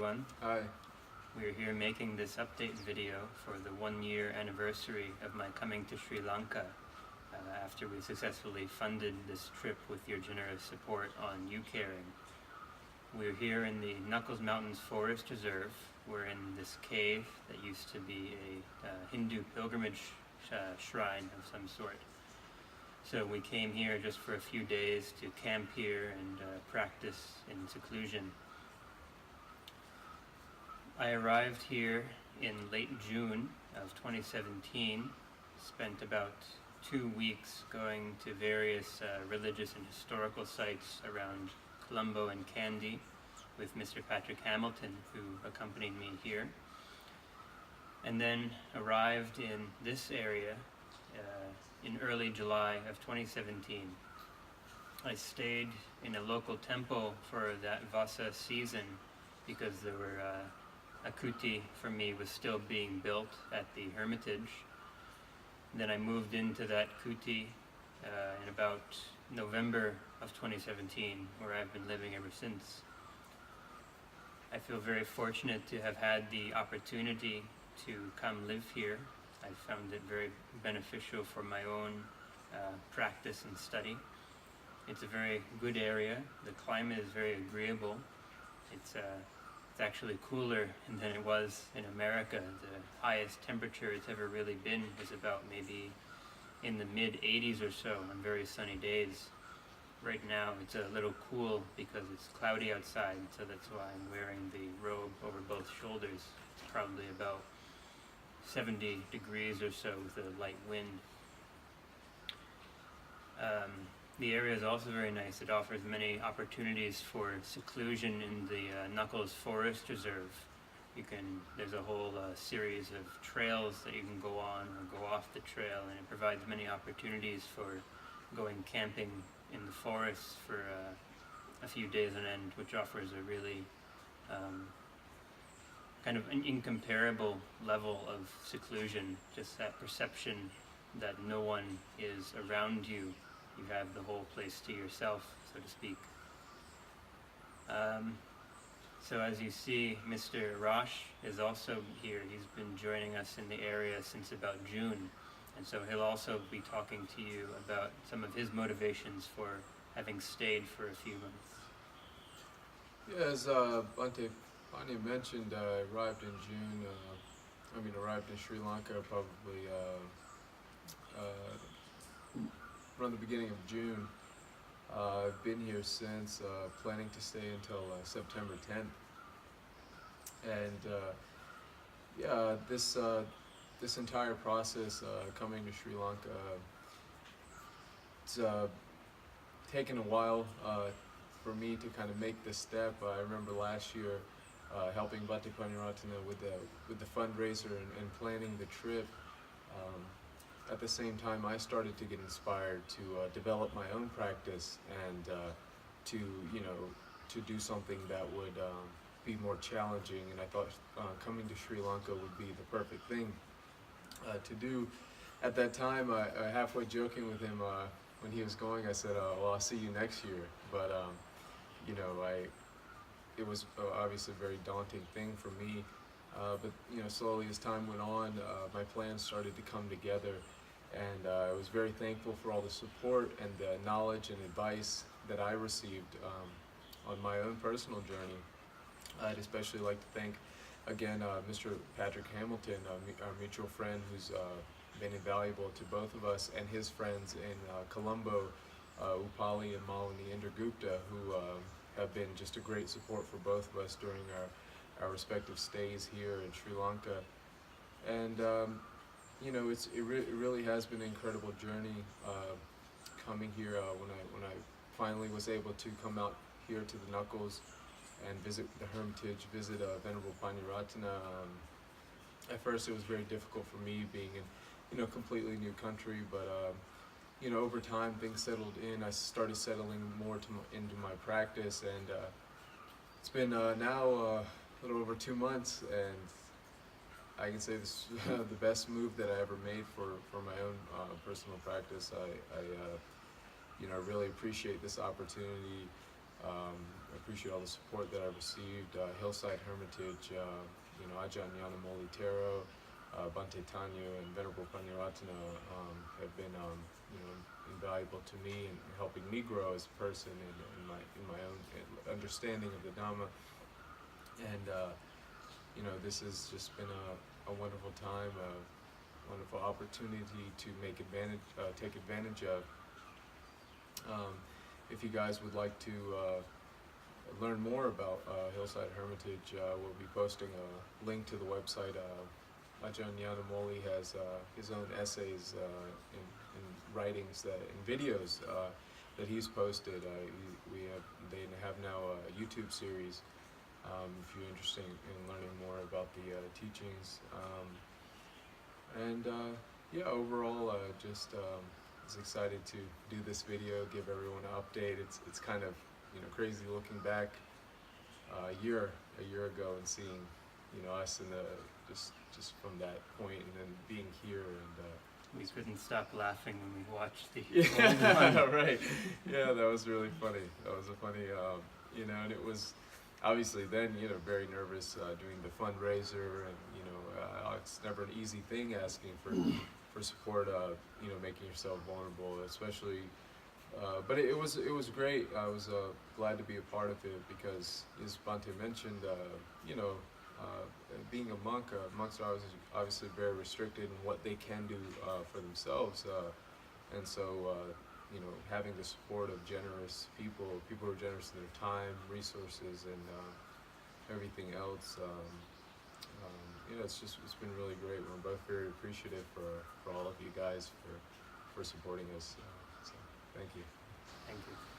everyone. Hi. We're here making this update video for the 1-year anniversary of my coming to Sri Lanka after we successfully funded this trip with your generous support on U-Caring. We're here in the Knuckles Mountains Forest Reserve. We're in this cave that used to be a Hindu pilgrimage shrine of some sort. So we came here just for a few days to camp here and practice in seclusion. I arrived here in late June of 2017, spent about 2 weeks going to various religious and historical sites around Colombo and Kandy with Mr. Patrick Hamilton, who accompanied me here, and then arrived in this area in early July of 2017. I stayed in a local temple for that Vasa season because there were a kuti for me was still being built at the hermitage. Then I moved into that kuti in about November of 2017, where I've been living ever since. I feel very fortunate to have had the opportunity to come live here. I found it very beneficial for my own practice and study. It's a very good area. The climate is very agreeable. It's actually cooler than it was in America. The highest temperature it's ever really been is about maybe in the mid-80s or so on very sunny days. Right now it's a little cool because it's cloudy outside, so that's why I'm wearing the robe over both shoulders. It's probably about 70 degrees or so with a light wind. The area is also very nice. It offers many opportunities for seclusion in the Knuckles Forest Reserve. There's a whole series of trails that you can go on or go off the trail, and it provides many opportunities for going camping in the forest for a few days on end, which offers a really kind of an incomparable level of seclusion, just that perception that no one is around you. You have the whole place to yourself, so to speak. So as you see, Mr. Rosh is also here. He's been joining us in the area since about June, and so he'll also be talking to you about some of his motivations for having stayed for a few months. Yeah, as Bhante mentioned, I arrived in June. Arrived in Sri Lanka probably around the beginning of June. I've been here since, planning to stay until September 10th. And this entire process coming to Sri Lanka, it's taken a while for me to kind of make this step. I remember last year helping Bhante Paniratana with the fundraiser and planning the trip. At the same time, I started to get inspired to develop my own practice and to do something that would be more challenging. And I thought coming to Sri Lanka would be the perfect thing to do. At that time, I halfway joking with him when he was going, I said, "Well, I'll see you next year." But it was obviously a very daunting thing for me. But slowly as time went on, my plans started to come together, and I was very thankful for all the support and the knowledge and advice that I received on my own personal journey. I'd especially like to thank again Mr. Patrick Hamilton, our mutual friend, who's been invaluable to both of us, and his friends in Colombo, Upali and Malini Indragupta, who have been just a great support for both of us during our respective stays here in Sri Lanka. And it really has been an incredible journey coming here. When I finally was able to come out here to the Knuckles and visit the hermitage, visit Venerable Paniratana. At first it was very difficult for me being in a completely new country, but over time things settled in. I started settling more into my practice, and it's been now a little over 2 months, and I can say this is the best move that I ever made for my own personal practice. I really appreciate this opportunity I appreciate all the support that I've received. Hillside Hermitage, Ajahn Yanamoli Tero, Bhante Tanyo, and Venerable Panyaratana have been, invaluable to me in helping me grow as a person in my own understanding of the Dhamma. And this has just been a wonderful time, a wonderful opportunity to take advantage of. If you guys would like to learn more about Hillside Hermitage, we'll be posting a link to the website. Ajahn Yanamoli has his own essays and writings and videos that he's posted. They have now a YouTube series if you're interested in learning more about the teachings. Overall, just was excited to do this video, give everyone an update. It's kind of crazy looking back a year ago and seeing us in the just from that point, and then being here and we couldn't stop laughing when we watched the yeah, right. Yeah, that was really funny. That was a funny, and it was obviously then, very nervous doing the fundraiser, and it's never an easy thing asking for support. Making yourself vulnerable, especially. But it was great. I was glad to be a part of it because, as Bhante mentioned, being a monk, monks are obviously very restricted in what they can do for themselves, and so having the support of generous people who are generous in their time, resources, and everything else. It's been really great. We're both very appreciative for all of you guys for supporting us. So thank you. Thank you.